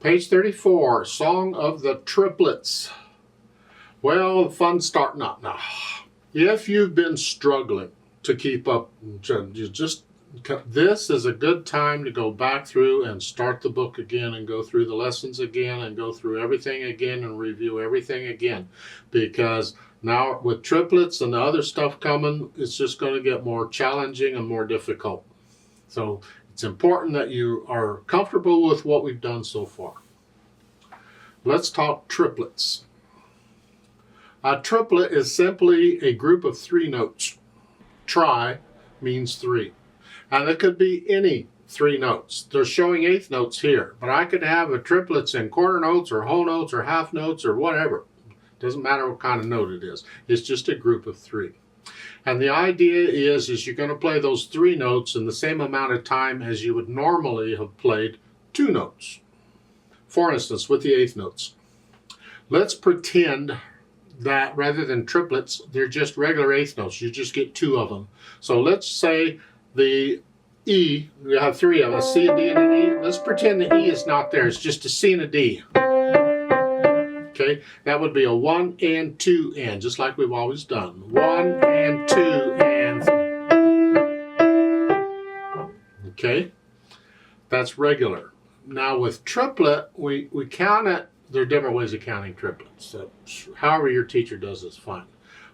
Page 34, Song of the Triplets. Well, the fun's starting up now. If you've been struggling to keep up, this is a good time to go back through and start the book again and go through the lessons again and go through everything again and review everything again. Because now with triplets and the other stuff coming, it's just going to get more challenging and more difficult. So it's important that you are comfortable with what we've done so far. Let's talk triplets. A triplet is simply a group of 3 notes. Tri means 3. And it could be any 3 notes. They're showing 8th notes here, but I could have a triplets in quarter notes or whole notes or half notes or whatever. Doesn't matter what kind of note it is. It's just a group of 3. And the idea is you're going to play those 3 notes in the same amount of time as you would normally have played 2 notes. For instance, with the 8th notes. Let's pretend that rather than triplets, they're just regular 8th notes. You just get 2 of them. So let's say the E, we have 3 of them, a C, a D, and an E. Let's pretend the E is not there. It's just a C and a D. Okay, that would be a 1 and 2 and, just like we've always done. 1 and 2 and. Okay, that's regular. Now with triplet, we count it. There are different ways of counting triplets. So however your teacher does is fine.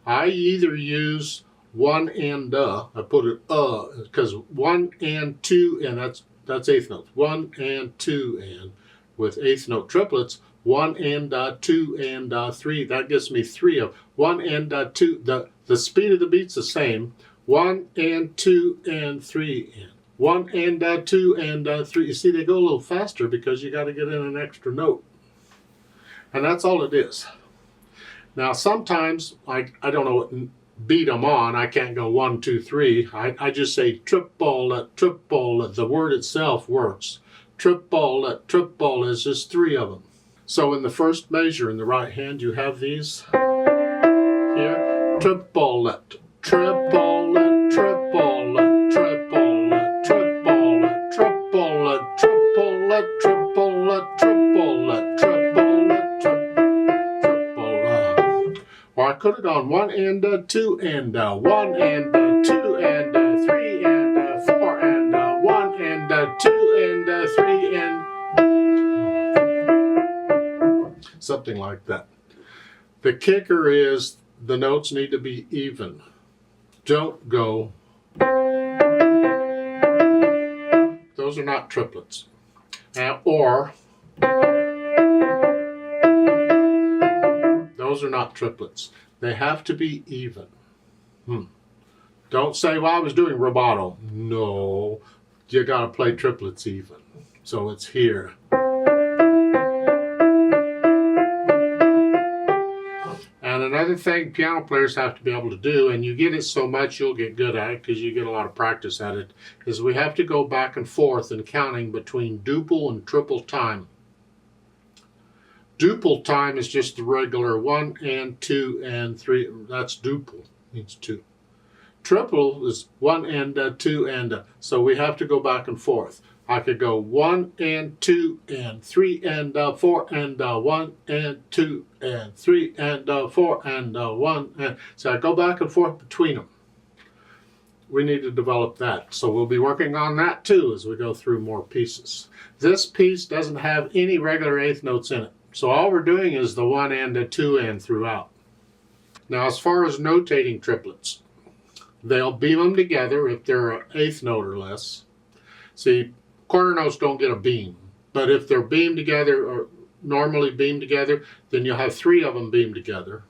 I either use 1 and I put it because 1 and 2 and that's 8th notes. 1 and 2 and with 8th note triplets. 1 and 2 and 3. That gives me 3 of 1 and 2. The speed of the beat's the same. 1 and 2 and 3 and 1 and 2 and 3. You see, they go a little faster because you got to get in an extra note. And that's all it is. Now sometimes I don't know what beat I'm on. I can't go 1, 2, 3. I just say triple, triple. The word itself works. Triple, triple is just 3 of them. So in the first measure in the right hand, you have these here. Triplet, triplet, triplet, triplet, triplet, triplet, triplet, triplet, triplet, triplet, triplet. Or I could have gone 1 and 2 and 1 and 2 and 3 and 4 and 1 and 2 and 3 and something like that. The kicker is the notes need to be even. Don't go. Those are not triplets. Or those are not triplets. They have to be even. Don't say, well, I was doing rubato. No, you got to play triplets even. So it's here. And another thing piano players have to be able to do, and you get it so much you'll get good at it because you get a lot of practice at it, is we have to go back and forth in counting between duple and triple time. Duple time is just the regular 1 and 2 and 3. That's duple, means 2. Triple is 1 and 2 and so we have to go back and forth. I could go 1 and 2 and 3 and 4 and 1 and 2 and 3 and 4 and 1 and so I go back and forth between them. We need to develop that. So we'll be working on that too as we go through more pieces. This piece doesn't have any regular 8th notes in it. So all we're doing is the 1 and 2 and throughout. Now as far as notating triplets, they'll beam them together if they're an 8th note or less. See, quarter notes don't get a beam, but if they're beamed together or normally beamed together, then you'll have 3 of them beamed together.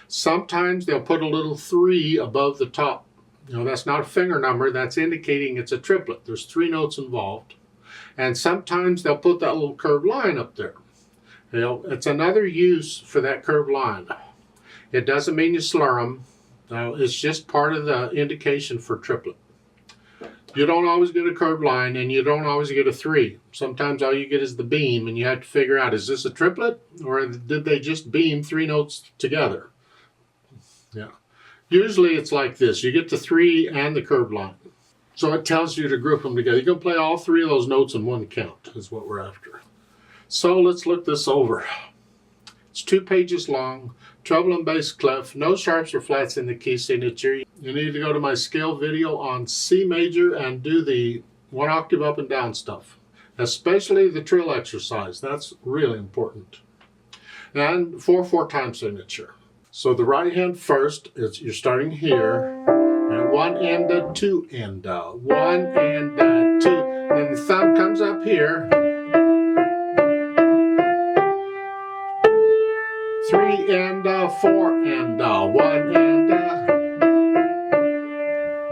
Sometimes they'll put a little 3 above the top. You know, that's not a finger number, that's indicating it's a triplet. There's 3 notes involved. And sometimes they'll put that little curved line up there. You know, it's another use for that curved line. It doesn't mean you slur them. It's just part of the indication for triplet. You don't always get a curved line, and you don't always get a 3. Sometimes all you get is the beam, and you have to figure out, is this a triplet, or did they just beam 3 notes together? Yeah. Usually it's like this. You get the 3 and the curved line. So it tells you to group them together. You can play all 3 of those notes in one count, is what we're after. So let's look this over. It's 2 pages long, treble and bass clef, no sharps or flats in the key signature. You need to go to my scale video on C major and do the 1 octave up and down stuff, especially the trill exercise. That's really important. And 4/4 time signature. So the right hand first, you're starting here, and 1 and a 2 and a 1 and a 2. Then the thumb comes up here. 3 and a 4 and a 1 and a.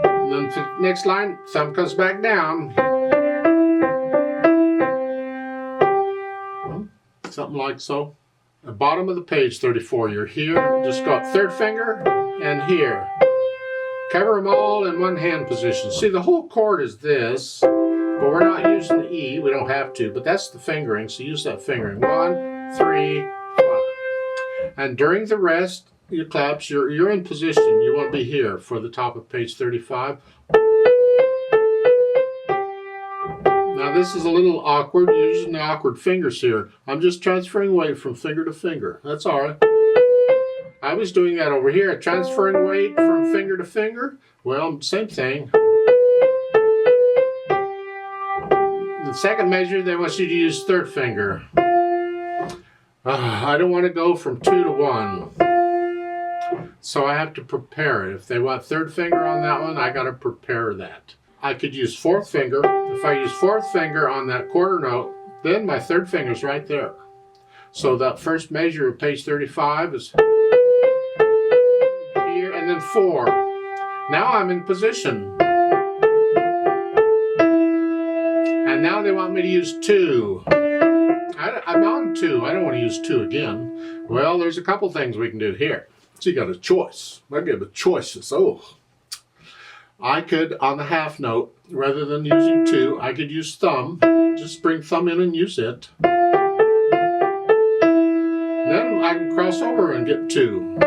And then the next line, thumb comes back down. Something like so. The bottom of the page 34, you're here, just got 3rd finger and here. Cover them all in 1 hand position. See, the whole chord is this, but we're not using the E, we don't have to, but that's the fingering, so use that fingering. 1, 3, 5. And during the rest, your claps, you're in position. You want to be here for the top of page 35. Now this is a little awkward, you're using the awkward fingers here. I'm just transferring weight from finger to finger. That's all right. I was doing that over here, transferring weight from finger to finger. Well, same thing. The second measure, they want you to use 3rd finger. I don't want to go from 2 to 1. So I have to prepare it. If they want 3rd finger on that one, I got to prepare that. I could use 4th finger. If I use 4th finger on that quarter note, then my 3rd finger is right there. So that first measure of page 35 is here, and then 4. Now I'm in position. And now they want me to use 2. I'm on 2. I don't want to use 2 again. Well, there's a couple things we can do here. So you got a choice. I give a choices. Oh. I could, on the half note, rather than using 2, I could use thumb. Just bring thumb in and use it. Then I can cross over and get 2.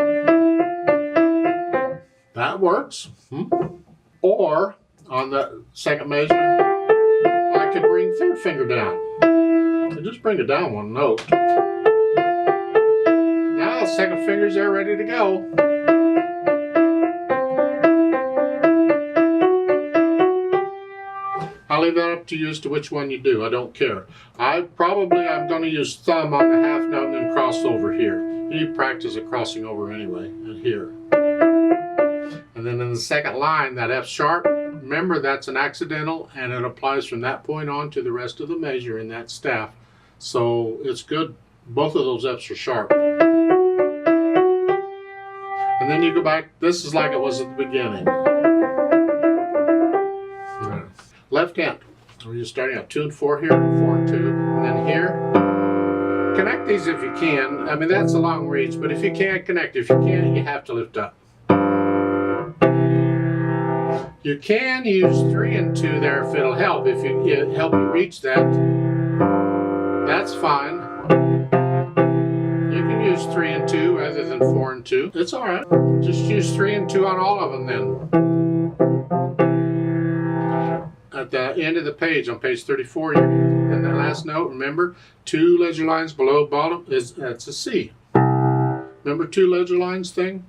That works. Or, on the second measure, I could bring 3rd finger down. And just bring it down 1 note. Now the second finger's there ready to go. I'll leave that up to you as to which one you do. I don't care. I'm going to use thumb on the half note and then cross over here. You need practice at crossing over anyway, and here. And then in the second line, that F sharp, remember that's an accidental, and it applies from that point on to the rest of the measure in that staff. So it's good. Both of those F's are sharp. And then you go back. This is like it was at the beginning. Left hand. You're starting at 2 and 4 here, 4 and 2, and then here. Connect these if you can. I mean, that's a long reach, but if you can't connect, if you can't, you have to lift up. You can use 3 and 2 there if it'll help. If it help you reach that, that's fine. You can use 3 and 2 rather than 4 and 2. It's all right. Just use 3 and 2 on all of them then. At the end of the page, on page 34, in that last note, remember, 2 ledger lines below bottom, that's a C. Remember 2 ledger lines thing?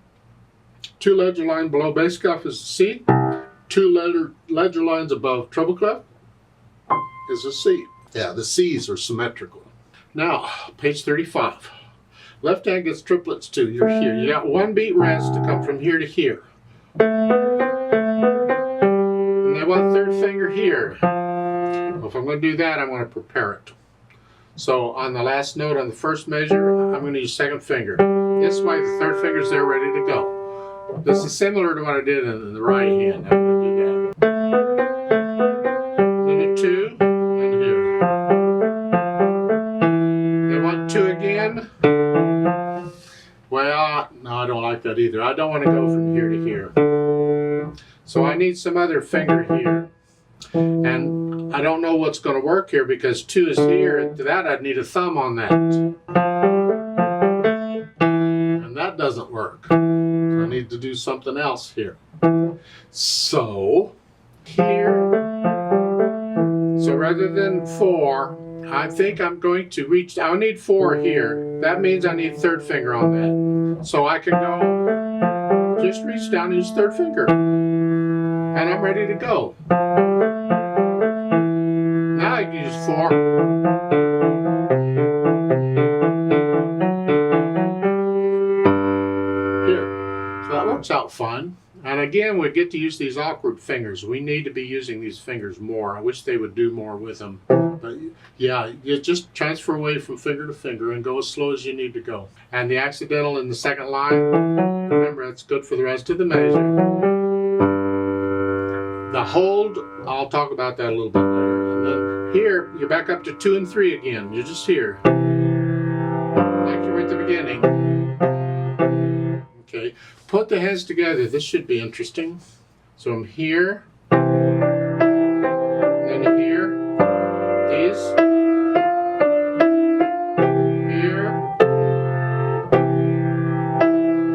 2 ledger line below bass clef is a C. 2 ledger lines above treble clef is a C. Yeah, the C's are symmetrical. Now, page 35. Left hand gets triplets too. You're here. You got 1 beat rest to come from here to here. And they want 3rd finger here. Well, if I'm going to do that, I'm going to prepare it. So on the last note on the first measure, I'm going to use 2nd finger. This way the 3rd finger's there ready to go. This is similar to what I did in the right hand. I'm going to do that. Then a 2, and here. They want 2 again. Well, no, I don't like that either. I don't want to go from here to here. So I need some other finger here. And I don't know what's going to work here because 2 is here, and to that I'd need a thumb on that. And that doesn't work. So I need to do something else here. So, here, so rather than 4, I think I'm going to reach, I need 4 here. That means I need third finger on that. So I can go, just reach down and use third finger. And I'm ready to go. Now I can use 4. Here. So that works out fine. And again, we get to use these awkward fingers. We need to be using these fingers more. I wish they would do more with them. But yeah, you just transfer away from finger to finger and go as slow as you need to go. And the accidental in the second line, remember, it's good for the rest of the measure. The hold, I'll talk about that a little bit later. And then here, you're back up to 2 and 3 again. You're just here, like you were at the beginning. Okay, put the hands together. This should be interesting. So I'm here, and then here, these, here,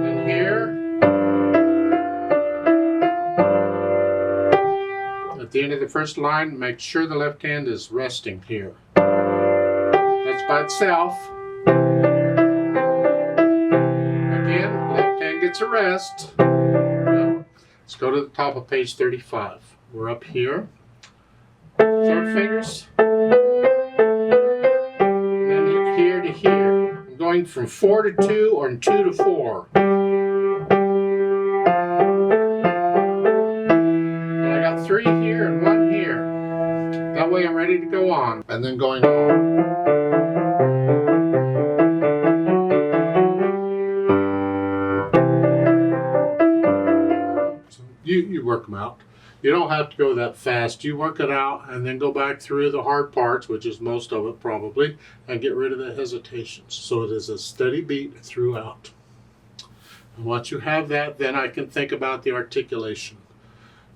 and here. At the end of the first line, make sure the left hand is resting here. That's by itself. Again, left hand gets a rest. Let's go to the top of page 35. We're up here. Third fingers. And then here to here. I'm going from 4 to 2 or 2 to 4. And I got 3 here and 1 here. That way I'm ready to go on. And then going on. You work them out. You don't have to go that fast. You work it out and then go back through the hard parts, which is most of it probably, and get rid of the hesitations. So it is a steady beat throughout. And once you have that, then I can think about the articulation.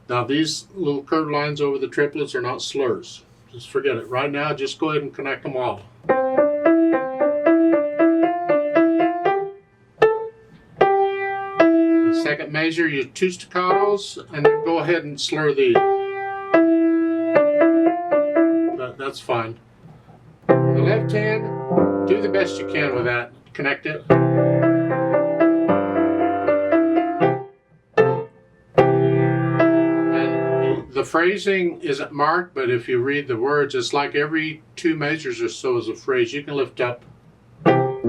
Now these little curved lines over the triplets are not slurs. Just forget it. Right now, just go ahead and connect them all. Second measure, you 2 staccatos, and then go ahead and slur these. That's fine. The left hand, do the best you can with that. Connect it. And the phrasing isn't marked, but if you read the words, it's like every 2 measures or so is a phrase. You can lift up.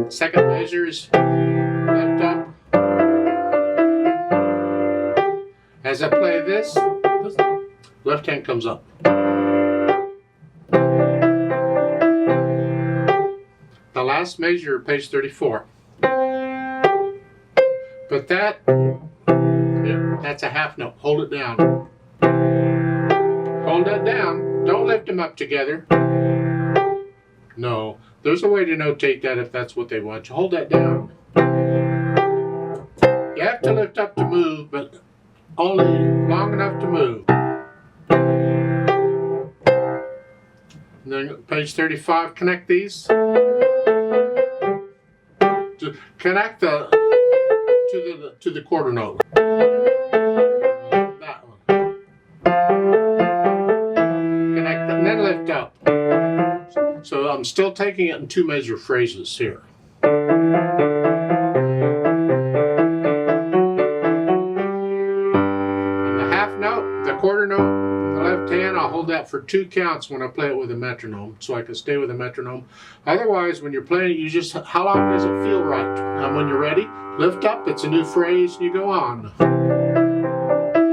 Second measure is lift up. As I play this, left hand comes up. The last measure, page 34. But that's a half note. Hold it down. Hold that down. Don't lift them up together. No, there's a way to notate that if that's what they want. You hold that down. You have to lift up to move, but only long enough to move. And then page 35, connect these. Connect to the quarter note. That one. Connect and then lift up. So I'm still taking it in 2 measure phrases here. Quarter note, the left hand, I'll hold that for 2 counts when I play it with a metronome, so I can stay with a metronome. Otherwise, when you're playing it, you just, how long does it feel right? And when you're ready, lift up, it's a new phrase, and you go on.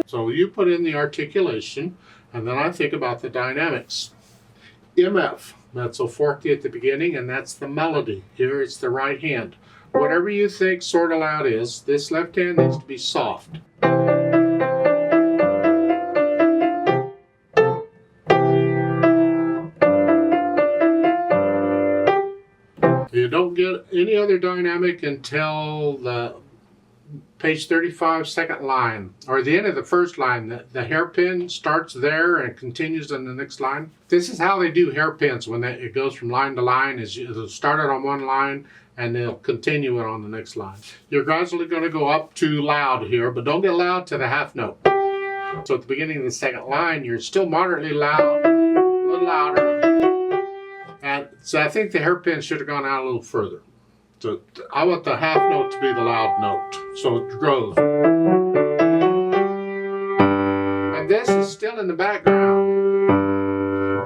So you put in the articulation, and then I think about the dynamics. MF, mezzo forte at the beginning, and that's the melody. Here it's the right hand. Whatever you think sort of loud is, this left hand needs to be soft. You don't get any other dynamic until the page 35, second line, or the end of the first line. The hairpin starts there and continues on the next line. This is how they do hairpins when it goes from line to line. It'll start it on one line and they'll continue it on the next line. You're gradually going to go up to loud here, but don't get loud to the half note. So at the beginning of the second line, you're still moderately loud, a little louder. And So I think the hairpin should have gone out a little further. So I want the half note to be the loud note. So it grows. And this is still in the background.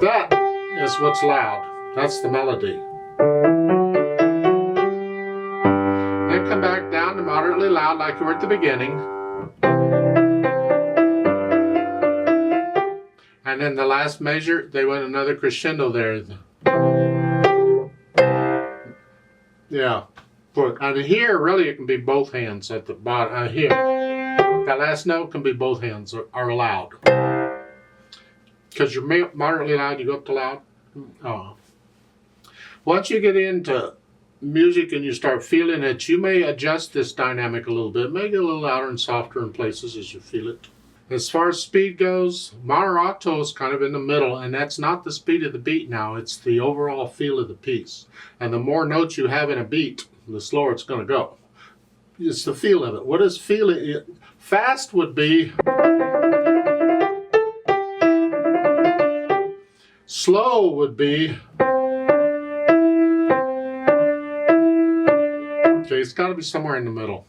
That is what's loud. That's the melody. Then come back down to moderately loud like you were at the beginning. And then the last measure, they went another crescendo there. Yeah. And here, really, it can be both hands at the bottom. Here. That last note can be both hands are loud. Because you're moderately loud, you go up to loud. Once you get into music and you start feeling it, you may adjust this dynamic a little bit. Make it a little louder and softer in places as you feel it. As far as speed goes, moderato is kind of in the middle, and that's not the speed of the beat now. It's the overall feel of the piece. And the more notes you have in a beat, the slower it's going to go. It's the feel of it. What is feeling? Fast would be... Slow would be... Okay, it's got to be somewhere in the middle.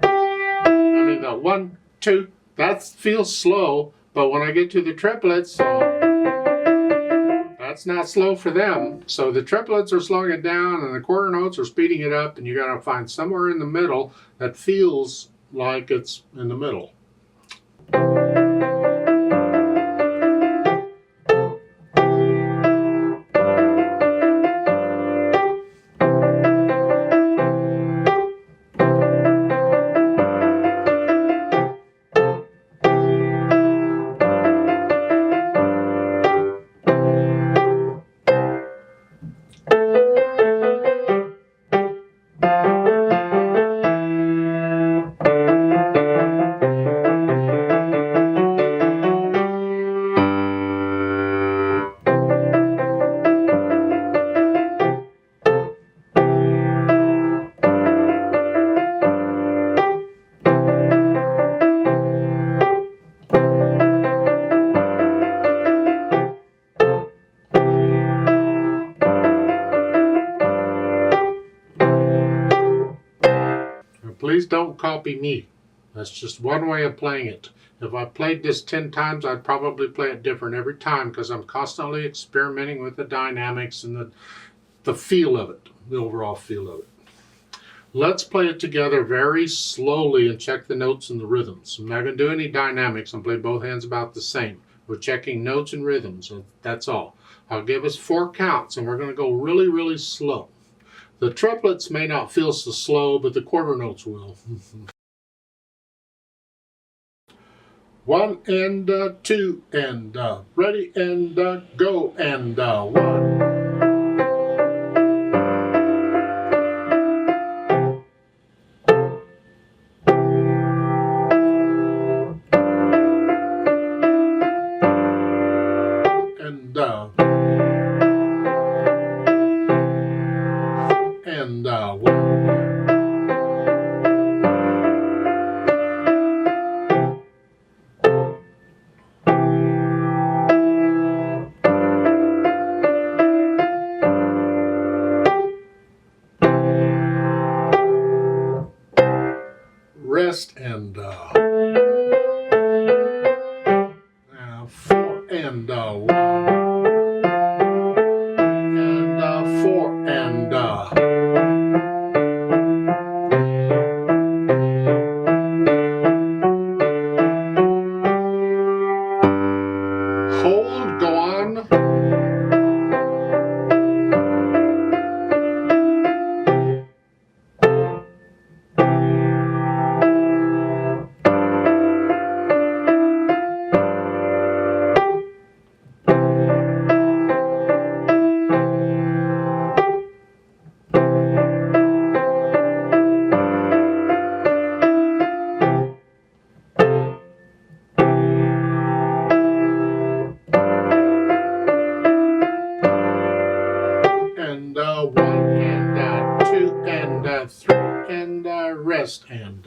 I mean, the 1, 2, that feels slow, but when I get to the triplets, that's not slow for them. So the triplets are slowing it down, and the quarter notes are speeding it up, and you got to find somewhere in the middle that feels like it's in the middle. Please don't copy me. That's just one way of playing it. If I played this 10 times, I'd probably play it different every time because I'm constantly experimenting with the dynamics and the feel of it, the overall feel of it. Let's play it together very slowly and check the notes and the rhythms. I'm not going to do any dynamics. I'm playing both hands about the same. We're checking notes and rhythms. That's all. I'll give us 4 counts, and we're going to go really, really slow. The triplets may not feel so slow, but the quarter notes will. 1 and 2 and ready and go and 1. And 1. Rest and 4 and 1 and 4 and hold, go on. And 1 and 2 and 3 and rest and